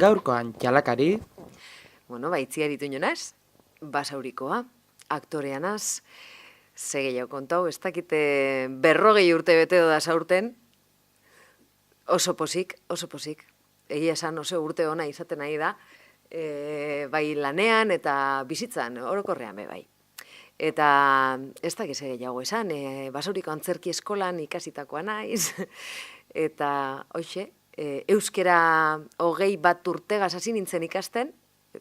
Gaurkoan jalakari, Itziar ituño naz, basaurikoa, aktorea naz, ze gehiago kontau, ez dakite 40 urte bete da zaurten, oso posik. Egia esan oso urte ona izaten nahi da, bai lanean eta bizitzan, orokorrean be bai. Eta ez dakiz gehiago esan, basauriko antzerki eskolan ikasitakoa naiz, eta hoxe, euskera 21 urtegaz hasi nintzen ikasten,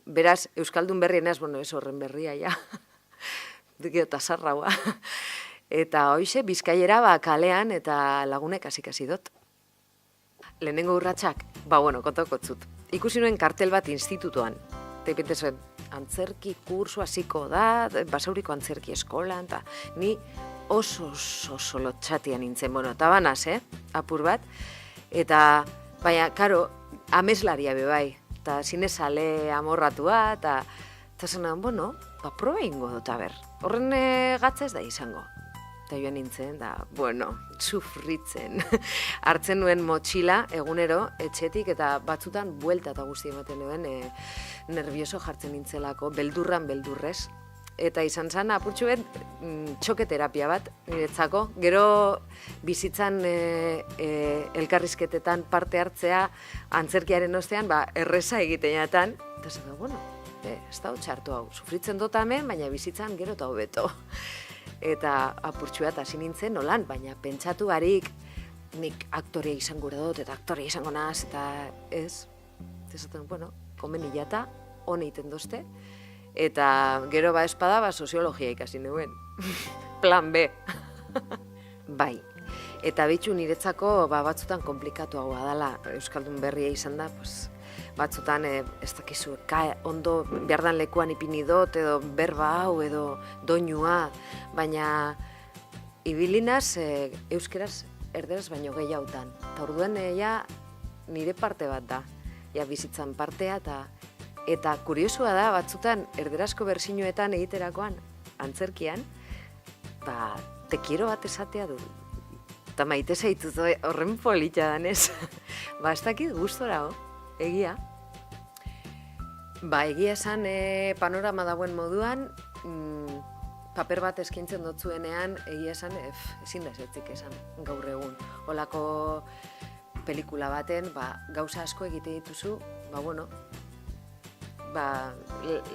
beraz, euskaldun berri enaz, ez horren berria, ja, eta sarraua. Eta hoxe, bizkaiera kalean eta lagunek hasi dut. Lehenengo urratsak, kontakotzut. Ikusi nuen kartel bat institutuan. Teipente zuen, antzerki kursu hasiko da, basauriko antzerki eskolan, eta ni oso lotxatian nintzen, eta banaz, apur bat. Eta, baina, karo, ameslaria bebai, eta zinezale amorratua, eta zenan, proba ingo dut, aber. Horren gatza ez da izango. Eta joan nintzen, sufritzen. Hartzen nuen motxila egunero, etxetik, eta batzutan buelta eta guzti ematen nuen, nervioso jartzen nintzelako, beldurrez. Eta izan zen, apurtxu bet, txoke terapia bat, niretzako. Gero bizitzan elkarrizketetan parte hartzea, antzerkiaren ostean, erreza egiteinetan. Eta zen, ez da txartu hau, sufritzen dut hemen, baina bizitzan gero eta hobeto. Eta apurtxu bat hasi nintzen, nolan, baina pentsatu barik, nik aktorea izango dut, eta aktorea izango naz, eta ez. Ezaten, komeni jata, hone iten dozte. Eta gero espada, soziologia ikasi nuen. Plan B. Bai. Eta bitxu niretzako batzutan komplikatuagoa dela euskaldun berria izan da, batzutan ez dakizu, ondo behardan lekuan ipini dut, edo berba hau, edo doinua, baina ibilinaz euskeraz erderaz baino gehiagotan. Eta orduen nire parte bat da, bizitzan partea, eta kuriosua da, batzutan erderazko bersinuetan egiterakoan, antzerkian, tekiero bat esatea du. Eta maite zaituz horren polita danez. Ez dakit gustora, egia. Egia esan panorama dauen moduan, paper bat eskaintzen dotzuenean, egia esan, ezin da zetzik esan gaur egun. Olako pelikula baten, gauza asko egite dituzu,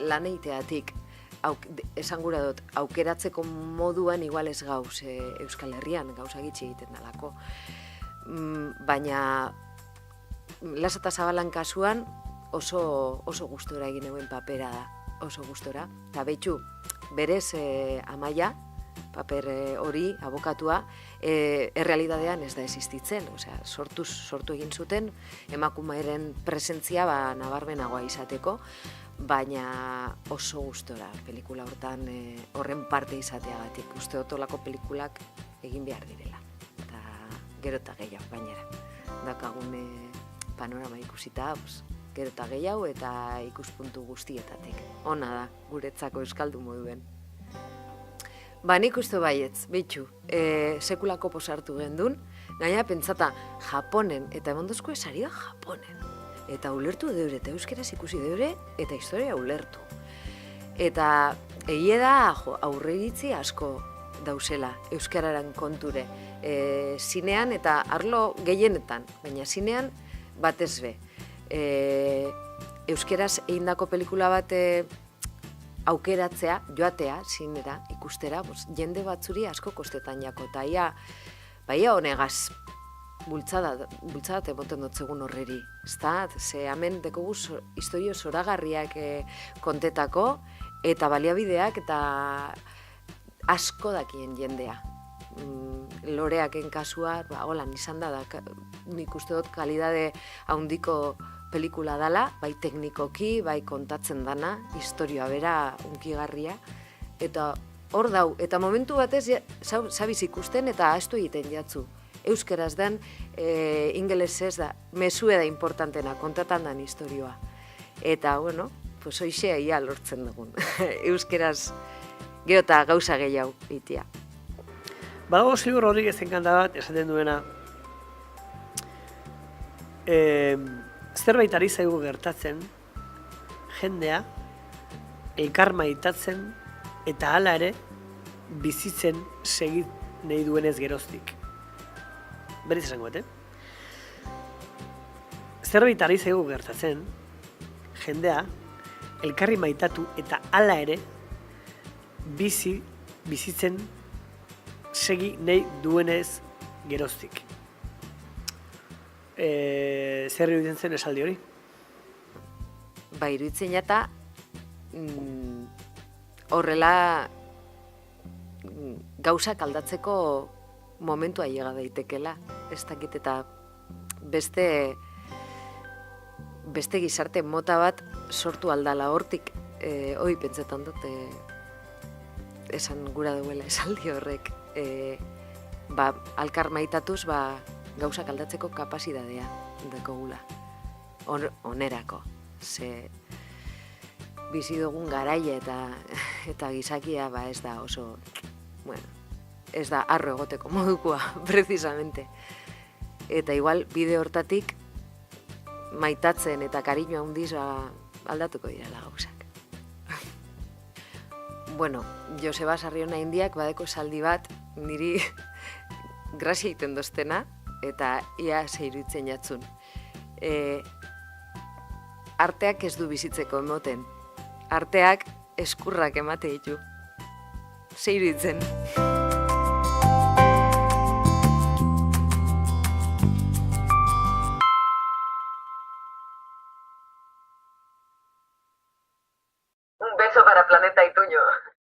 lan egiteatik, esan gura dut, aukeratzeko moduan igual ez gauz Euskal Herrian, gauza gitxi egiten dalako. Baina, Lasa eta Zabalan kasuan oso gustora egin eguen papera da, oso gustora. Eta behitxu, berez Amaia, paper hori, abokatua, errealidadean ez da existitzen. Sortu egin zuten, emakumeren presentzia nabarmenagoa izateko, baina oso gustora pelikula horren parte izateagatik. Uste otolako pelikulak egin behar direla. Eta gero eta gehiago gainera. Dakagun panorama ikusita, gero eta gehiago eta ikuspuntu guztietatik. Ona da, guretzako euskaldu moduen. Nik uste baietz, behitxu, sekulako posartu gendun, gaina pentsata Japonen, eta emondozko esari da Japonen. Eta ulertu deure, eta euskeraz ikusi deure, eta historia ulertu. Eta egie da aurreiritzi asko dauzela euskararen konture. Zinean eta arlo gehienetan, baina zinean batez be. Euskeraz egindako pelikula bat aukeratzea, joatea, zinera, ikustera, jende batzuri asko kostetan jako. Eta ia honegaz, bultzada emoten dutzegun horreri. Ze hemen dekogu historio zoragarriak kontetako, eta baliabideak eta asko dakien jendea. Loreaken kasua, holan izan da, nik uste dut kalidade handiko pelikula dela, bai teknikoki, bai kontatzen dana, historioa bera unkigarria, eta hor dau, eta momentu batez zabiz ikusten eta astu egiten jatzu. Euskeraz den, ingelesez da, mesue da importantena, kontatan dan historioa. Eta, hoxea ia lortzen dugun. Euskeraz gero eta gauza gehiago itia. Badago Silvio Rodríguez enkanta bat esaten duena, zerbait ari zaigu gertatzen, jendea, elkar maitatzen, eta hala ere, bizitzen segit nahi duenez geroztik. Berriz esango bat, Zerbait ari zaigu gertatzen, jendea, elkarri maitatu eta hala ere, bizitzen segi nahi duenez geroztik. Zer iruditzen zen esaldi hori? Ba, iruditzen jata, horrela gauzak aldatzeko momentua llega daitekela. Ez dakit eta beste gizarte mota bat sortu aldala hortik, hoi pentsetan dut, esan gura duela esaldi horrek, alkar maitatuz, gauzak aldatzeko kapasidadea dekogula. Onerako, ze bizi dugun garaia eta gizakia ez da oso, ez da arro egoteko modukoa, precisamente. Eta igual bide hortatik maitatzen eta kariño handiz aldatuko direla gauzak. Bueno, Joseba Sarriona Indiak badeko esaldi bat niri grazia egiten doztena eta ia zeirutzen jatzun. Arteak ez du bizitzeko emoten. Arteak eskurrak emate ditu. Zeirutzen. Un beso para Planeta Ituño.